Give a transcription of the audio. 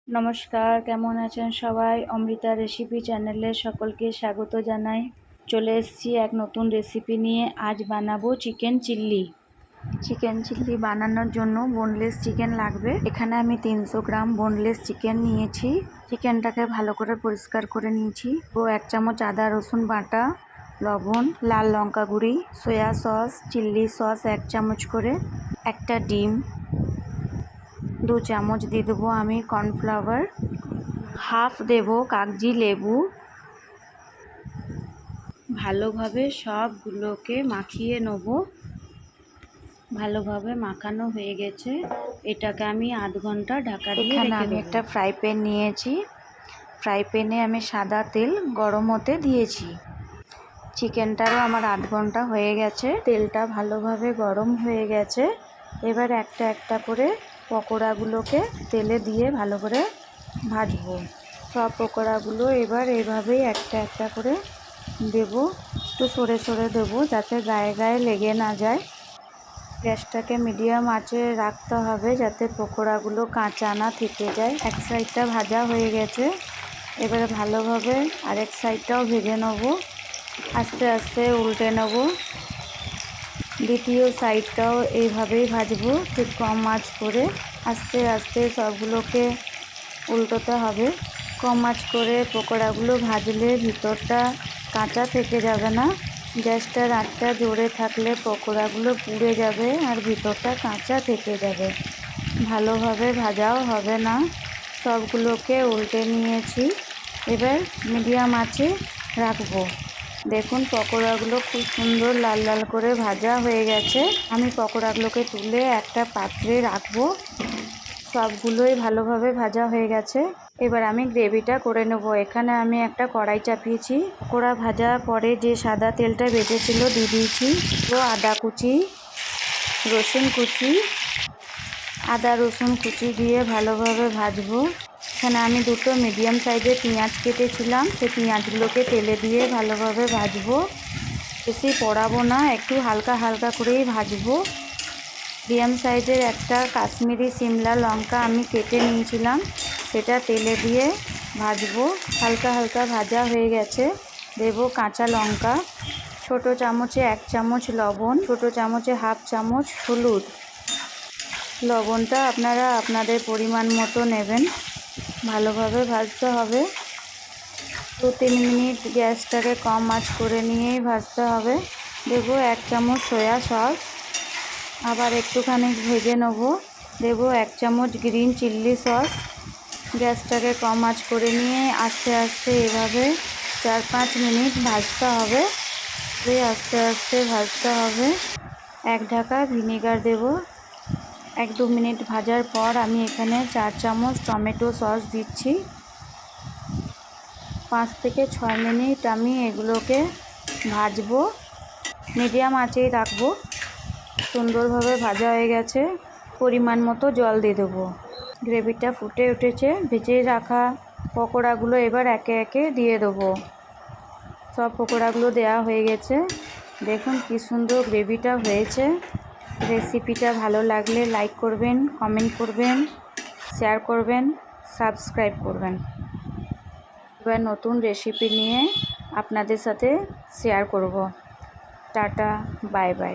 নমস্কার, কেমন আছেন সবাই? অমৃতা রেসিপি চ্যানেলে সকলকে স্বাগত জানাই। চলে এসেছি এক নতুন রেসিপি নিয়ে। আজ বানাবো চিকেন চিল্লি। চিকেন চিল্লি বানানোর জন্য বোনলেস চিকেন লাগবে। এখানে আমি 300 গ্রাম বোনলেস চিকেন নিয়েছি। চিকেনটাকে ভালো করে পরিষ্কার করে নিয়েছি। 1 চামচ আদা রসুন বাটা, লবণ, লাল লঙ্কা গুঁড়ি, সয়া সস, চিল্লি সস 1 চামচ করে, একটা ডিম, 2 চামচ দিয়ে দেবো আমি কর্নফ্লাওয়ার, হাফ দেবো কাগজি লেবু। ভালোভাবে সবগুলোকে মাখিয়ে নেব। ভালোভাবে মাখানো হয়ে গেছে। এটাকে আমি আধ ঘন্টা ঢাকা দিয়ে রেখে দেব। আমি একটা ফ্রাই প্যান নিয়েছি। ফ্রাই প্যানে আমি সাদা তেল গরম হতে দিয়েছি। চিকেনটারও আমার আধ ঘন্টা হয়ে গেছে। তেলটা ভালোভাবে গরম হয়ে গেছে। এবার একটা একটা করে পকোড়াগুলোকে তেলে দিয়ে ভালো করে ভাজবো। সব পকোড়াগুলো এবার এভাবেই একটা একটা করে দেব। একটু সরে সরে দেবো যাতে গায়ে গায়ে লেগে না যায়। গ্যাসটাকে মিডিয়াম আঁচে রাখতে হবে যাতে পকোড়াগুলো কাঁচা না থেকে যায়। এক সাইডটা ভাজা হয়ে গেছে। এবারে ভালোভাবে আরেক সাইডটাও ভেজে নেব। আস্তে আস্তে উল্টে নেব। দ্বিতীয় সাইডটাও এইভাবেই ভাজবো, ঠিক কম আঁচ করে। আস্তে আস্তে সবগুলোকে উল্টোতে হবে। কম আঁচ করে পকোড়াগুলো ভাজলে ভিতরটা কাঁচা থেকে যাবে না। গ্যাসটার আঁচটা জোরে থাকলে পকোড়াগুলো পুড়ে যাবে আর ভিতরটা কাঁচা থেকে যাবে, ভালোভাবে ভাজাও হবে না। সবগুলোকে উল্টে নিয়েছি। এবার মিডিয়াম আঁচে রাখবো। দেখুন পকোড়াগুলো খুব সুন্দর লাল লাল করে ভাজা হয়ে গেছে। আমি পকোড়াগুলোকে তুলে একটা পাত্রে রাখবো। সবগুলোই ভালোভাবে ভাজা হয়ে গেছে। এবার আমি গ্রেভিটা করে নেব। এখানে আমি একটা কড়াই চাপিয়েছি। পকোড়া ভাজা পরে যে সাদা তেলটা বেঁচেছিল দিয়ে দিয়েছি। আদা কুচি, রসুন কুচি, আদা রসুন কুচি দিয়ে ভালোভাবে ভাজবো। এখানে আমি দুটো মিডিয়াম সাইজের পেঁয়াজ কেটেছিলাম, সেই পেঁয়াজগুলোকে তেলে দিয়ে ভালোভাবে ভাজবো। বেশি পোড়াবো না, একটু হালকা হালকা করেই ভাজবো। মিডিয়াম সাইজের একটা কাশ্মীরি সিমলা লঙ্কা আমি কেটে নিয়েছিলাম, সেটা তেলে দিয়ে ভাজবো। হালকা হালকা ভাজা হয়ে গেছে। দেবো কাঁচা লঙ্কা, ছোট চামচে 1 চামচ লবণ, ছোট চামচে হাফ চামচ হলুদ। লবণটা আপনারা আপনাদের পরিমাণ মতো নেবেন। ভালোভাবে ভাজতে হবে। 2-3 মিনিট গ্যাসটাকে কম আঁচ করে নিয়েই ভাজতে হবে। দেবো 1 চামচ সয়া সস, আবার একটুখানি ভেজে নেব। দেবো 1 চামচ গ্রিন চিল্লি সস। গ্যাসটাকে কম আঁচ করে নিয়ে আস্তে আস্তে এভাবে 4-5 মিনিট ভাজতে হবে। আস্তে আস্তে ভাজতে হবে। 1 ঢাকা ভিনেগার দেব। 1-2 মিনিট ভাজার পর আমি এখানে 4 চামচ টমেটো সস দিচ্ছি। 5 থেকে 6 মিনিট আমি এগুলোকে ভাজবো। মিডিয়াম আঁচেই রাখবো। সুন্দরভাবে ভাজা হয়ে গেছে। পরিমাণ মতো জল দিয়ে দেবো। গ্রেভিটা ফুটে উঠেছে। ভেজে রাখা পকোড়াগুলো এবার একে একে দিয়ে দেবো। সব পকোড়াগুলো দেওয়া হয়ে গেছে। দেখুন কি সুন্দর গ্রেভিটা হয়েছে। রেসিপিটা ভালো লাগলে লাইক করবেন, কমেন্ট করবেন, শেয়ার করবেন, সাবস্ক্রাইব করবেন। এবার নতুন রেসিপি নিয়ে আপনাদের সাথে শেয়ার করব। Tata, bye bye.